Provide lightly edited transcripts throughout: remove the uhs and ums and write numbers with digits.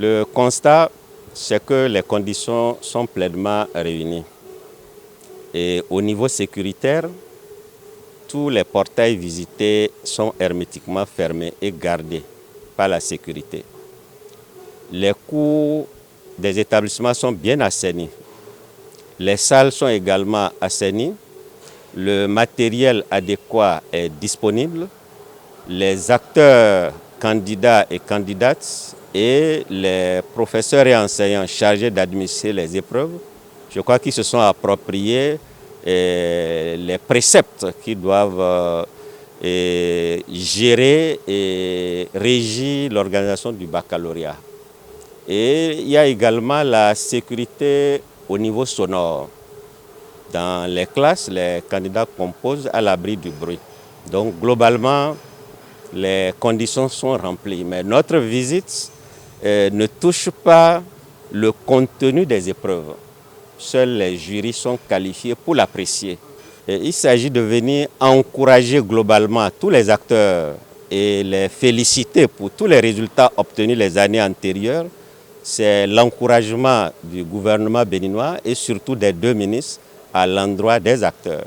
Le constat, c'est que les conditions sont pleinement réunies. Et au niveau sécuritaire, tous les portails visités sont hermétiquement fermés et gardés par la sécurité. Les cours des établissements sont bien assainis. Les salles sont également assainies. Le matériel adéquat est disponible. Les acteurs, candidats et candidates et les professeurs et enseignants chargés d'administrer les épreuves, je crois qu'ils se sont appropriés les préceptes qui doivent gérer et régir l'organisation du baccalauréat. Et il y a également la sécurité au niveau sonore. Dans les classes, les candidats composent à l'abri du bruit. Donc globalement, les conditions sont remplies. Mais notre visite ne touche pas le contenu des épreuves. Seuls les jurys sont qualifiés pour l'apprécier. Il s'agit de venir encourager globalement tous les acteurs et les féliciter pour tous les résultats obtenus les années antérieures. C'est l'encouragement du gouvernement béninois et surtout des deux ministres à l'endroit des acteurs.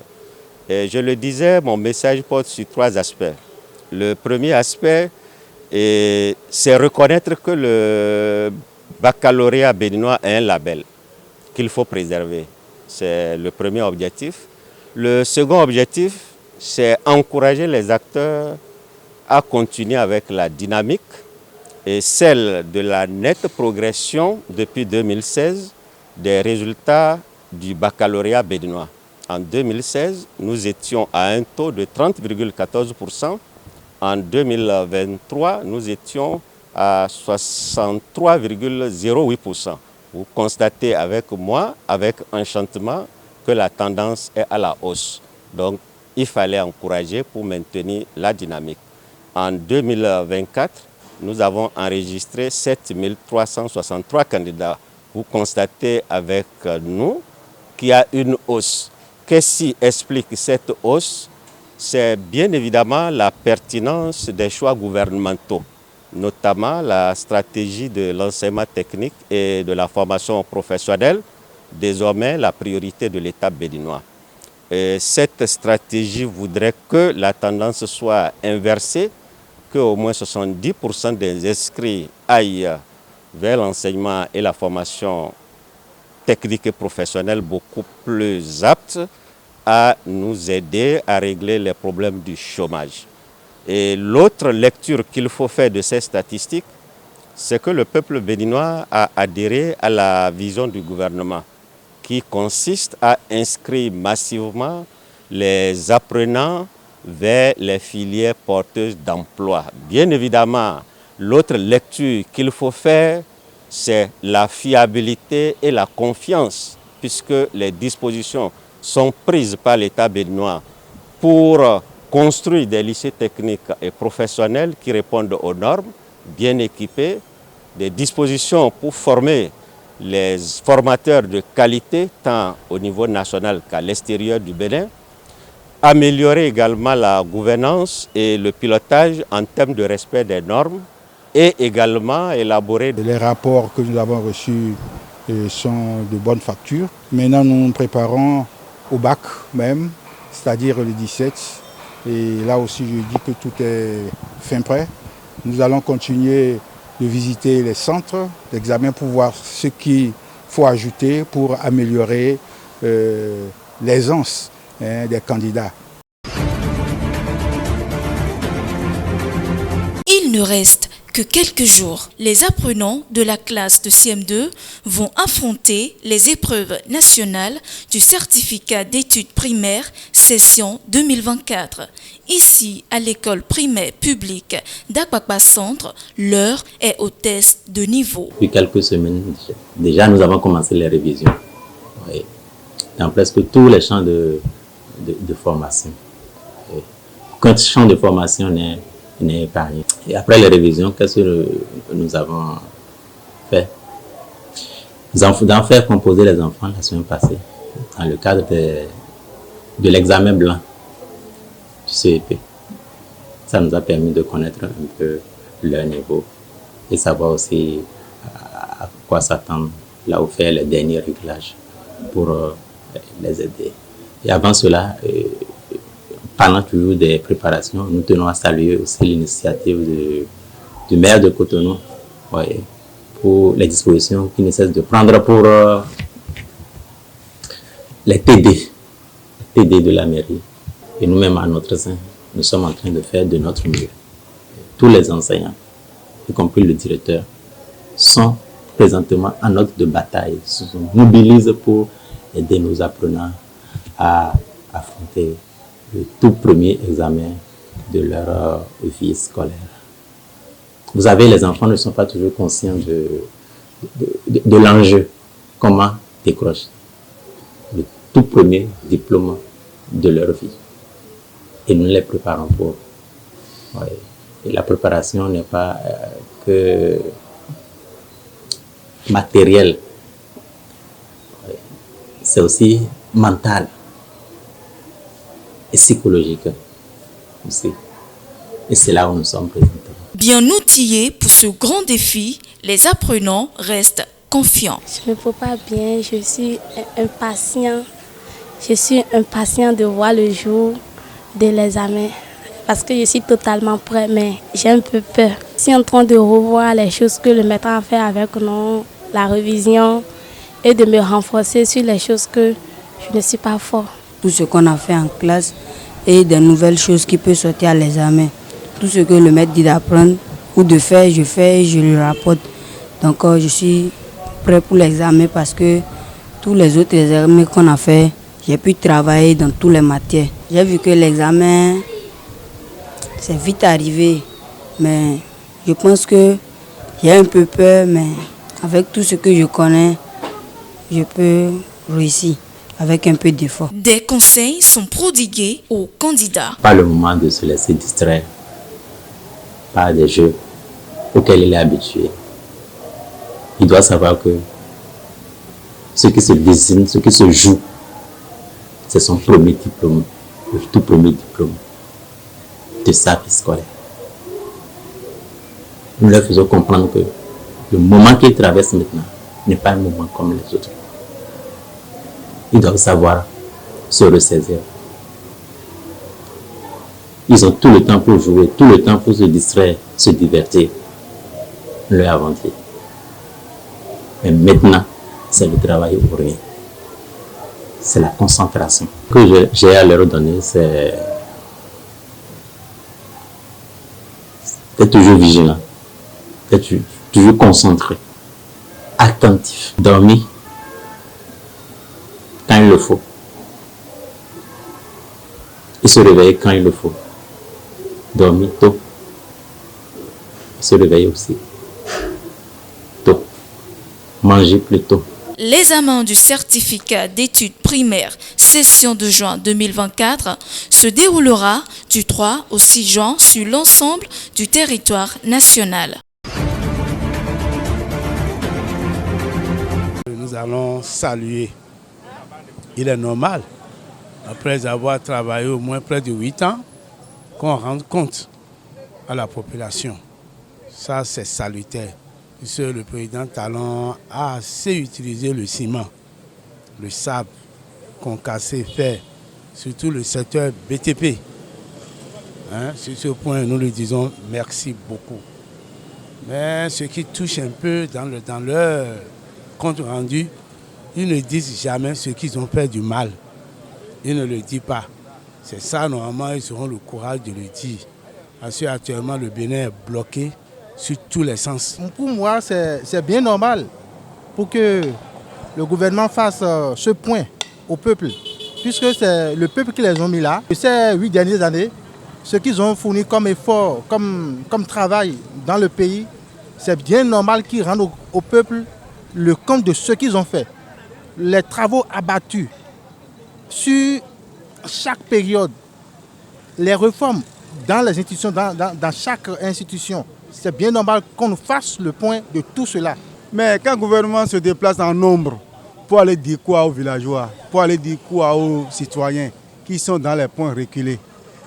Et je le disais, mon message porte sur 3 aspects. Le premier aspect, c'est reconnaître que le baccalauréat béninois est un label qu'il faut préserver. C'est le premier objectif. Le second objectif, c'est encourager les acteurs à continuer avec la dynamique et celle de la nette progression depuis 2016 des résultats du baccalauréat béninois. En 2016, nous étions à un taux de 30,14%. En 2023, nous étions à 63,08%. Vous constatez avec moi, avec enchantement, que la tendance est à la hausse. Donc, il fallait encourager pour maintenir la dynamique. En 2024, nous avons enregistré 7 363 candidats. Vous constatez avec nous qu'il y a une hausse. Qu'est-ce qui explique cette hausse? C'est bien évidemment la pertinence des choix gouvernementaux, notamment la stratégie de l'enseignement technique et de la formation professionnelle, désormais la priorité de l'État béninois. Et cette stratégie voudrait que la tendance soit inversée, qu'au moins 70% des inscrits aillent vers l'enseignement et la formation technique et professionnelle beaucoup plus aptes à nous aider à régler les problèmes du chômage. Et l'autre lecture qu'il faut faire de ces statistiques, c'est que le peuple béninois a adhéré à la vision du gouvernement qui consiste à inscrire massivement les apprenants vers les filières porteuses d'emploi. Bien évidemment, l'autre lecture qu'il faut faire, c'est la fiabilité et la confiance, puisque les dispositions sont prises par l'État béninois pour construire des lycées techniques et professionnels qui répondent aux normes, bien équipés, des dispositions pour former les formateurs de qualité, tant au niveau national qu'à l'extérieur du Bénin, améliorer également la gouvernance et le pilotage en termes de respect des normes et également élaborer... Les rapports que nous avons reçus sont de bonne facture. Maintenant, nous nous préparons au bac même, c'est-à-dire le 17. Et là aussi, je dis que tout est fin prêt. Nous allons continuer de visiter les centres d'examen pour voir ce qu'il faut ajouter pour améliorer l'aisance des candidats. Il ne reste que quelques jours. Les apprenants de la classe de CM2 vont affronter les épreuves nationales du certificat d'études primaires session 2024. Ici, à l'école primaire publique d'Akpakpa Centre, l'heure est au test de niveau. Depuis quelques semaines, déjà nous avons commencé les révisions. Oui. Dans presque tous les champs de formation. Oui. Quand champ de formation n'est épargné. Et après les révisions, qu'est-ce que nous avons fait? Nous avons fait composer les enfants la semaine passée dans le cadre de l'examen blanc du CEP. Ça nous a permis de connaître un peu leur niveau et savoir aussi à quoi s'attendre, là où faire les derniers réglages pour les aider. Et avant cela, parlant toujours des préparations, nous tenons à saluer aussi l'initiative du maire de Cotonou, pour les dispositions qu'il ne cesse de prendre pour les TD de la mairie. Et nous-mêmes, à notre sein, nous sommes en train de faire de notre mieux. Tous les enseignants, y compris le directeur, sont présentement en ordre de bataille, se mobilisent pour aider nos apprenants à affronter le tout premier examen de leur vie scolaire. Vous savez, les enfants ne sont pas toujours conscients de l'enjeu. Comment décrocher le tout premier diplôme de leur vie. Et nous les préparons pour. Et la préparation n'est pas que matérielle. C'est aussi mental et psychologique aussi. Et c'est là où nous sommes présentés. Bien outillés pour ce grand défi, les apprenants restent confiants. Je ne peux pas bien, je suis impatient. Je suis impatient de voir le jour de l'examen parce que je suis totalement prêt, mais j'ai un peu peur. Je suis en train de revoir les choses que le maître a fait avec nous, la révision, et de me renforcer sur les choses que je ne suis pas fort. Tout ce qu'on a fait en classe et des nouvelles choses qui peuvent sortir à l'examen. Tout ce que le maître dit d'apprendre ou de faire, je fais et je lui rapporte. Donc je suis prêt pour l'examen parce que tous les autres examens qu'on a fait, j'ai pu travailler dans toutes les matières. J'ai vu que l'examen, c'est vite arrivé. Mais je pense que j'ai un peu peur, mais avec tout ce que je connais, je peux réussir avec un peu d'effort. Des conseils sont prodigués aux candidats. Pas le moment de se laisser distraire par des jeux auxquels il est habitué. Il doit savoir que ce qui se dessine, ce qui se joue, c'est son premier diplôme, le tout premier diplôme de sa vie scolaire. Nous leur faisons comprendre que le moment qu'il traverse maintenant n'est pas un moment comme les autres. Ils doivent savoir se ressaisir. Ils ont tout le temps pour jouer, tout le temps pour se distraire, se divertir. Leur aventure. Mais maintenant, c'est le travail ou rien. C'est la concentration. Ce que j'ai à leur donner, c'est d'être toujours vigilant, d'être toujours concentré, attentif, dormir quand il le faut et se réveiller quand il le faut. Dormir tôt, se réveiller aussi tôt, manger plus tôt. L'examen du certificat d'études primaires session de juin 2024 se déroulera du 3 au 6 juin sur l'ensemble du territoire national. Nous allons saluer. Il est normal, après avoir travaillé au moins près de 8 ans, qu'on rende compte à la population. Ça, c'est salutaire. Puisque le président Talon a assez utilisé le ciment, le sable, concassé, fer, surtout le secteur BTP. Sur ce point, nous lui disons merci beaucoup. Mais ce qui touche un peu dans leur compte rendu, ils ne disent jamais ce qu'ils ont fait du mal. Ils ne le disent pas. C'est ça, normalement, ils auront le courage de le dire. Parce qu'actuellement, le Bénin est bloqué sur tous les sens. Pour moi, c'est bien normal pour que le gouvernement fasse ce point au peuple, puisque c'est le peuple qui les a mis là. Ces 8 dernières années, ce qu'ils ont fourni comme effort, comme travail dans le pays, c'est bien normal qu'ils rendent au peuple le compte de ce qu'ils ont fait. Les travaux abattus sur chaque période, les réformes dans les institutions, dans chaque institution, c'est bien normal qu'on nous fasse le point de tout cela. Mais quand le gouvernement se déplace en nombre pour aller dire quoi aux villageois, pour aller dire quoi aux citoyens qui sont dans les points reculés.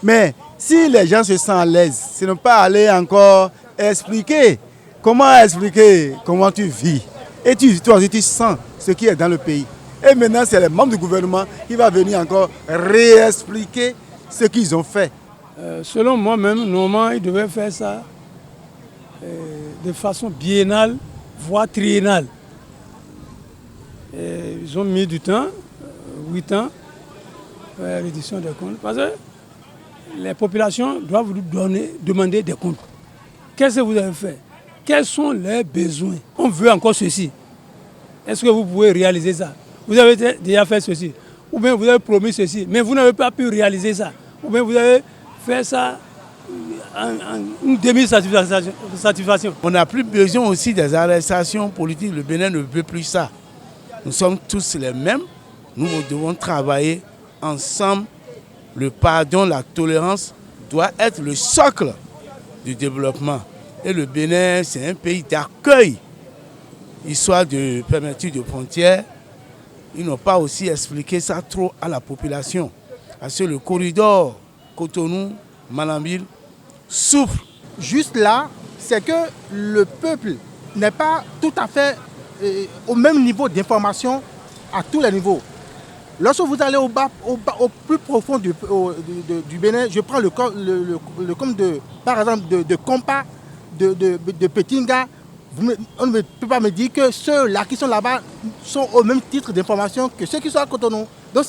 Mais si les gens se sentent à l'aise, ce n'est pas aller encore expliquer comment tu vis. Et tu sens ce qui est dans le pays. Et maintenant, c'est les membres du gouvernement qui vont venir encore réexpliquer ce qu'ils ont fait. Selon moi-même, normalement, ils devaient faire ça de façon biennale, voire triennale. Ils ont mis du temps, 8 ans, pour la reddition des comptes. Parce que les populations doivent vous demander des comptes. Qu'est-ce que vous avez fait? Quels sont les besoins? On veut encore ceci. Est-ce que vous pouvez réaliser ça? Vous avez déjà fait ceci. Ou bien vous avez promis ceci, mais vous n'avez pas pu réaliser ça. Ou bien vous avez fait ça en une demi-satisfaction. On n'a plus besoin aussi des arrestations politiques. Le Bénin ne veut plus ça. Nous sommes tous les mêmes. Nous devons travailler ensemble. Le pardon, la tolérance doit être le socle du développement. Et le Bénin, c'est un pays d'accueil. Histoire de fermeture de frontières, ils n'ont pas aussi expliqué ça trop à la population. Parce que le corridor Cotonou-Malambile souffre. Juste là, c'est que le peuple n'est pas tout à fait au même niveau d'information à tous les niveaux. Lorsque vous allez au plus profond du Bénin, je prends le compte par exemple de Kompa, de Petinga, on ne peut pas me dire que ceux-là qui sont là-bas sont au même titre d'information que ceux qui sont à Cotonou. Donc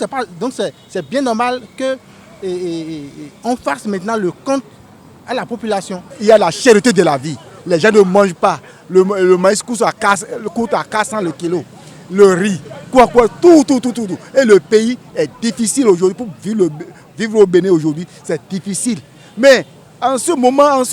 c'est bien normal qu'on fasse maintenant le compte à la population. Il y a la cherté de la vie. Les gens ne mangent pas. Le maïs coûte à 400 le kilo. Le riz, tout. Et le pays est difficile aujourd'hui. Pour vivre au Bénin aujourd'hui, c'est difficile. Mais en ce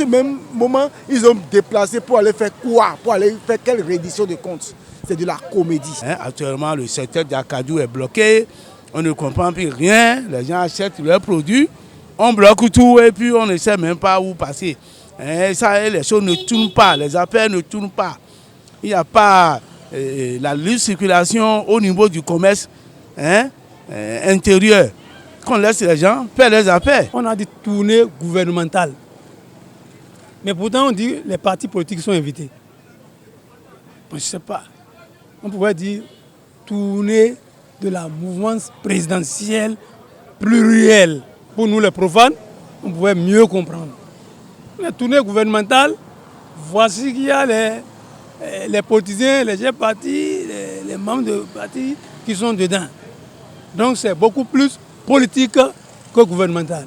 même moment, ils ont déplacé pour aller faire quoi? Pour aller faire quelle reddition de comptes? C'est de la comédie. Actuellement, le secteur d'Akadou est bloqué. On ne comprend plus rien. Les gens achètent leurs produits. On bloque tout et puis on ne sait même pas où passer. Les choses ne tournent pas. Les affaires ne tournent pas. Il n'y a pas la libre circulation au niveau du commerce intérieur. Qu'on laisse les gens faire leurs affaires. On a dit tournée gouvernementale. Mais pourtant, on dit que les partis politiques sont invités. Je ne sais pas. On pourrait dire tournée de la mouvance présidentielle plurielle. Pour nous, les profanes, on pouvait mieux comprendre. La tournée gouvernementale, voici qu'il y a les politiciens, les chefs partis, les membres de partis qui sont dedans. Donc c'est beaucoup plus politique que gouvernemental.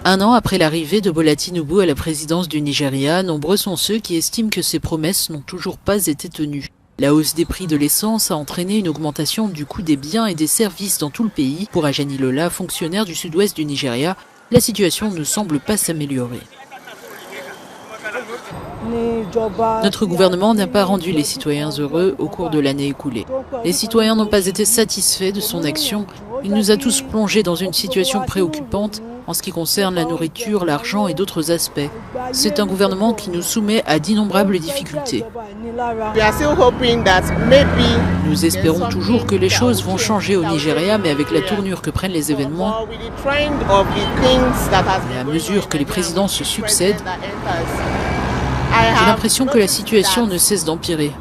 Un an après l'arrivée de Bola Tinubu à la présidence du Nigeria, nombreux sont ceux qui estiment que ses promesses n'ont toujours pas été tenues. La hausse des prix de l'essence a entraîné une augmentation du coût des biens et des services dans tout le pays. Pour Ajani Lola, fonctionnaire du sud-ouest du Nigeria, la situation ne semble pas s'améliorer. Notre gouvernement n'a pas rendu les citoyens heureux au cours de l'année écoulée. Les citoyens n'ont pas été satisfaits de son action. Il nous a tous plongés dans une situation préoccupante en ce qui concerne la nourriture, l'argent et d'autres aspects. C'est un gouvernement qui nous soumet à d'innombrables difficultés. Nous espérons toujours que les choses vont changer au Nigeria, mais avec la tournure que prennent les événements, et à mesure que les présidents se succèdent, j'ai l'impression que la situation ne cesse d'empirer.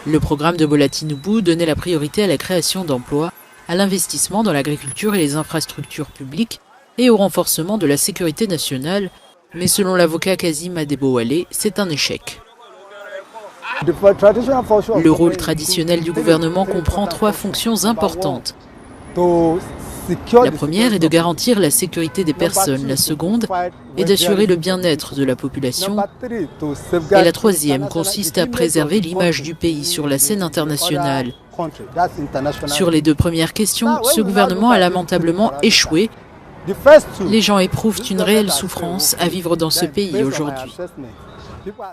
Le programme de Bola Tinubu donnait la priorité à la création d'emplois, à l'investissement dans l'agriculture et les infrastructures publiques et au renforcement de la sécurité nationale, mais selon l'avocat Kazim Adebowale, c'est un échec. Le rôle traditionnel du gouvernement comprend 3 fonctions importantes. La première est de garantir la sécurité des personnes, la seconde est d'assurer le bien-être de la population et la troisième consiste à préserver l'image du pays sur la scène internationale. Sur les 2 premières questions, ce gouvernement a lamentablement échoué. Les gens éprouvent une réelle souffrance à vivre dans ce pays aujourd'hui.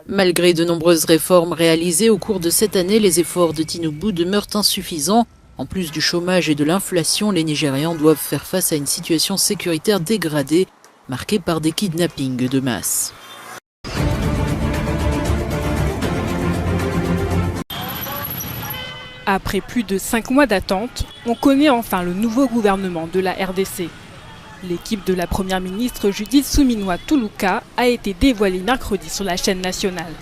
Malgré de nombreuses réformes réalisées au cours de cette année, les efforts de Tinubu demeurent insuffisants. En plus du chômage et de l'inflation, les Nigérians doivent faire face à une situation sécuritaire dégradée, marquée par des kidnappings de masse. Après plus de 5 mois d'attente, on connaît enfin le nouveau gouvernement de la RDC. L'équipe de la première ministre Judith Suminwa Tuluka a été dévoilée mercredi sur la chaîne nationale.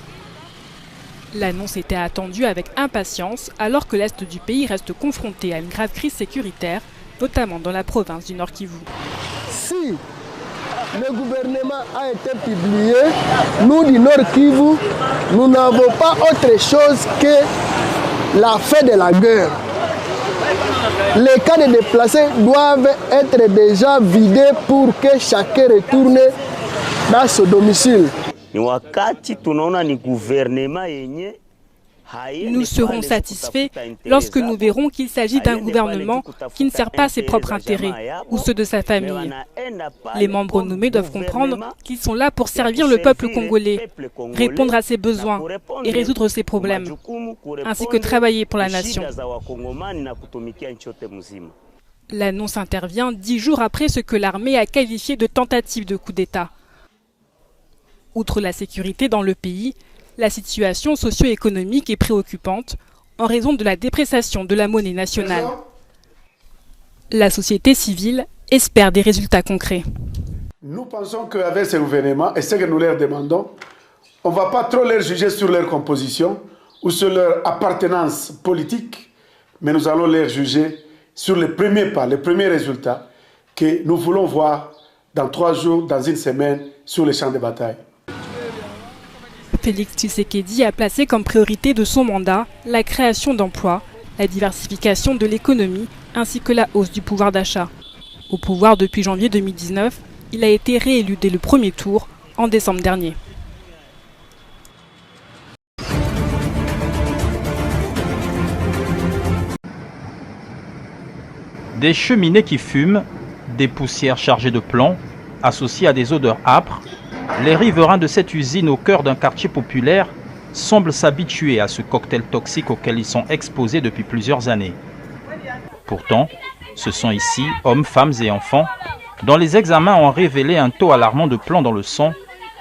L'annonce était attendue avec impatience alors que l'Est du pays reste confronté à une grave crise sécuritaire, notamment dans la province du Nord Kivu. Si le gouvernement a été publié, nous du Nord Kivu, nous n'avons pas autre chose que la fin de la guerre. Les cas de déplacés doivent être déjà vidés pour que chacun retourne dans son domicile. Nous serons satisfaits lorsque nous verrons qu'il s'agit d'un gouvernement qui ne sert pas ses propres intérêts ou ceux de sa famille. Les membres nommés doivent comprendre qu'ils sont là pour servir le peuple congolais, répondre à ses besoins et résoudre ses problèmes, ainsi que travailler pour la nation. L'annonce intervient 10 jours après ce que l'armée a qualifié de tentative de coup d'État. Outre la sécurité dans le pays, la situation socio-économique est préoccupante en raison de la dépréciation de la monnaie nationale. La société civile espère des résultats concrets. Nous pensons qu'avec ce gouvernement et ce que nous leur demandons, on ne va pas trop les juger sur leur composition ou sur leur appartenance politique, mais nous allons les juger sur les premiers pas, les premiers résultats que nous voulons voir dans 3 jours, dans 1 semaine, sur les champs de bataille. Félix Tshisekedi a placé comme priorité de son mandat la création d'emplois, la diversification de l'économie ainsi que la hausse du pouvoir d'achat. Au pouvoir depuis janvier 2019, il a été réélu dès le premier tour en décembre dernier. Des cheminées qui fument, des poussières chargées de plomb, associées à des odeurs âpres, les riverains de cette usine au cœur d'un quartier populaire semblent s'habituer à ce cocktail toxique auquel ils sont exposés depuis plusieurs années. Pourtant, ce sont ici hommes, femmes et enfants dont les examens ont révélé un taux alarmant de plomb dans le sang,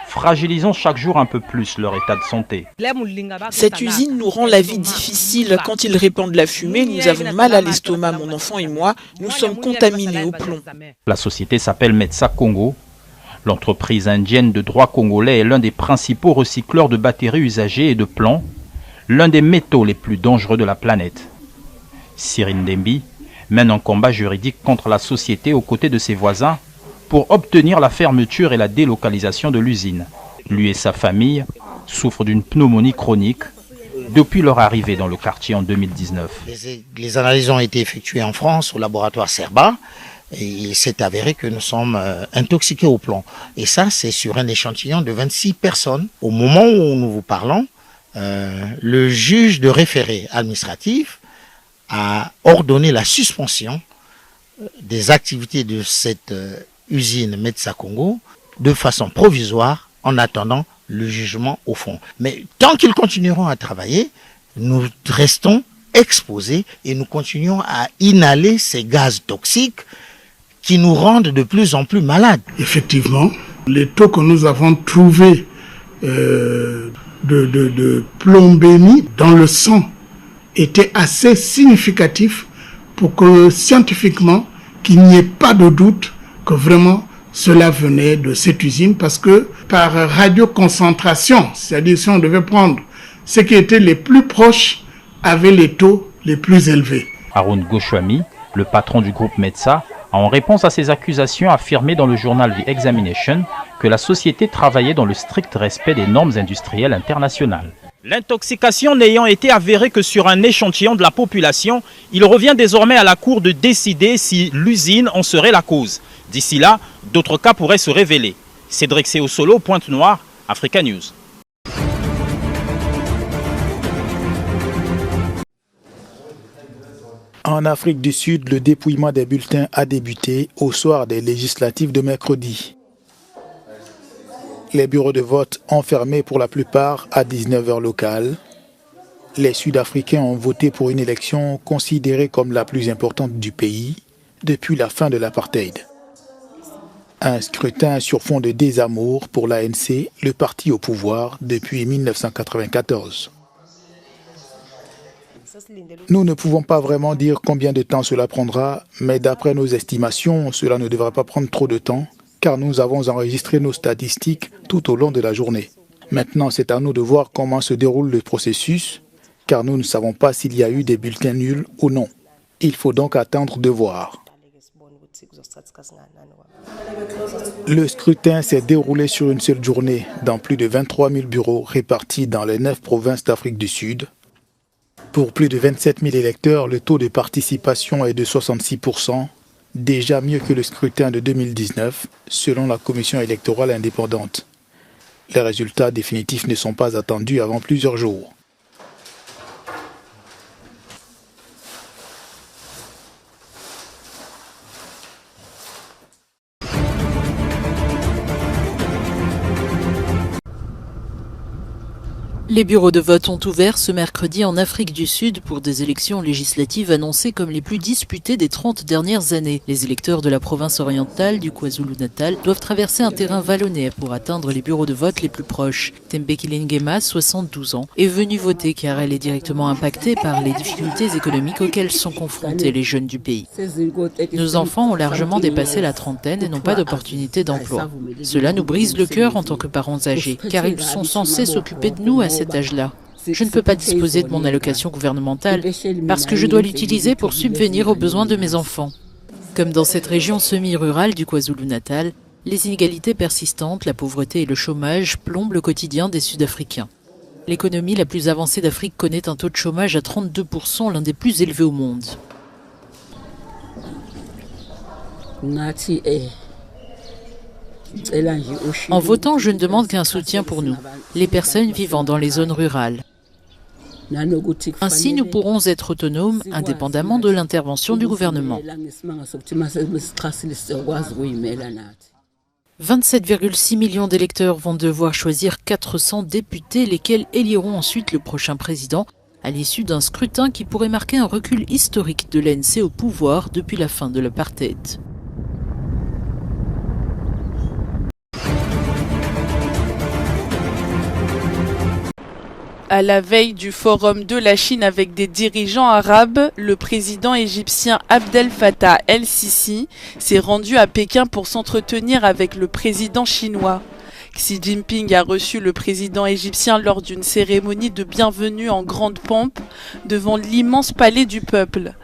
fragilisant chaque jour un peu plus leur état de santé. Cette usine nous rend la vie difficile. Quand ils répandent la fumée, nous avons mal à l'estomac. Mon enfant et moi, nous sommes contaminés au plomb. La société s'appelle Metsa Congo. L'entreprise indienne de droit congolais est l'un des principaux recycleurs de batteries usagées et de plomb, l'un des métaux les plus dangereux de la planète. Cyril Dembi mène un combat juridique contre la société aux côtés de ses voisins pour obtenir la fermeture et la délocalisation de l'usine. Lui et sa famille souffrent d'une pneumonie chronique depuis leur arrivée dans le quartier en 2019. Les analyses ont été effectuées en France au laboratoire Cerba. Et il s'est avéré que nous sommes intoxiqués au plomb. Et ça, c'est sur un échantillon de 26 personnes. Au moment où nous vous parlons, le juge de référé administratif a ordonné la suspension des activités de cette usine Metsa Congo de façon provisoire en attendant le jugement au fond. Mais tant qu'ils continueront à travailler, nous restons exposés et nous continuons à inhaler ces gaz toxiques qui nous rendent de plus en plus malades. Effectivement, les taux que nous avons trouvés de plombémie dans le sang étaient assez significatifs pour que scientifiquement, qu'il n'y ait pas de doute que vraiment cela venait de cette usine, parce que par radioconcentration, c'est-à-dire si on devait prendre ceux qui étaient les plus proches, avaient les taux les plus élevés. Arun Goshwami, le patron du groupe Metsa, a en réponse à ces accusations affirmé dans le journal The Examination que la société travaillait dans le strict respect des normes industrielles internationales. L'intoxication n'ayant été avérée que sur un échantillon de la population, il revient désormais à la Cour de décider si l'usine en serait la cause. D'ici là, d'autres cas pourraient se révéler. Cédric Seosolo, Pointe-Noire, Africa News. En Afrique du Sud, le dépouillement des bulletins a débuté au soir des législatives de mercredi. Les bureaux de vote ont fermé pour la plupart à 19h locales. Les Sud-Africains ont voté pour une élection considérée comme la plus importante du pays depuis la fin de l'apartheid. Un scrutin sur fond de désamour pour l'ANC, le parti au pouvoir depuis 1994. Nous ne pouvons pas vraiment dire combien de temps cela prendra, mais d'après nos estimations, cela ne devrait pas prendre trop de temps, car nous avons enregistré nos statistiques tout au long de la journée. Maintenant, c'est à nous de voir comment se déroule le processus, car nous ne savons pas s'il y a eu des bulletins nuls ou non. Il faut donc attendre de voir. Le scrutin s'est déroulé sur une seule journée dans plus de 23 000 bureaux répartis dans les 9 provinces d'Afrique du Sud. Pour plus de 27 000 électeurs, le taux de participation est de 66%, déjà mieux que le scrutin de 2019, selon la commission électorale indépendante. Les résultats définitifs ne sont pas attendus avant plusieurs jours. Les bureaux de vote ont ouvert ce mercredi en Afrique du Sud pour des élections législatives annoncées comme les plus disputées des 30 dernières années. Les électeurs de la province orientale du KwaZulu-Natal doivent traverser un terrain vallonné pour atteindre les bureaux de vote les plus proches. Tembekile Ngema, 72 ans, est venue voter car elle est directement impactée par les difficultés économiques auxquelles sont confrontés les jeunes du pays. Nos enfants ont largement dépassé la trentaine et n'ont pas d'opportunité d'emploi. Cela nous brise le cœur en tant que parents âgés, car ils sont censés s'occuper de nous à cet âge-là. Je ne peux pas disposer de mon allocation gouvernementale parce que je dois l'utiliser pour subvenir aux besoins de mes enfants. Comme dans cette région semi-rurale du KwaZulu-Natal, les inégalités persistantes, la pauvreté et le chômage plombent le quotidien des Sud-Africains. L'économie la plus avancée d'Afrique connaît un taux de chômage à 32%, l'un des plus élevés au monde. En votant, je ne demande qu'un soutien pour nous, les personnes vivant dans les zones rurales. Ainsi, nous pourrons être autonomes indépendamment de l'intervention du gouvernement. 27,6 millions d'électeurs vont devoir choisir 400 députés, lesquels éliront ensuite le prochain président, à l'issue d'un scrutin qui pourrait marquer un recul historique de l'ANC au pouvoir depuis la fin de l'apartheid. À la veille du forum de la Chine avec des dirigeants arabes, le président égyptien Abdel Fattah el-Sisi s'est rendu à Pékin pour s'entretenir avec le président chinois. Xi Jinping a reçu le président égyptien lors d'une cérémonie de bienvenue en grande pompe devant l'immense palais du peuple.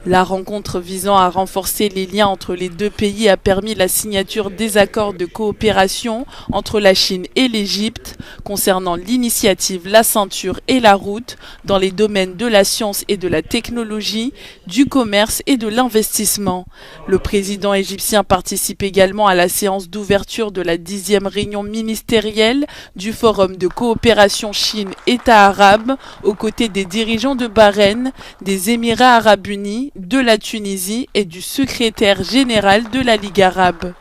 La rencontre visant à renforcer les liens entre les deux pays a permis la signature des accords de coopération entre la Chine et l'Égypte concernant l'initiative La Ceinture et la Route dans les domaines de la science et de la technologie, du commerce et de l'investissement. Le président égyptien participe également à la séance d'ouverture de la 10e réunion ministérielle du Forum de coopération Chine-États arabes aux côtés des dirigeants de Bahreïn, des Émirats arabes unis, de la Tunisie et du secrétaire général de la Ligue arabe.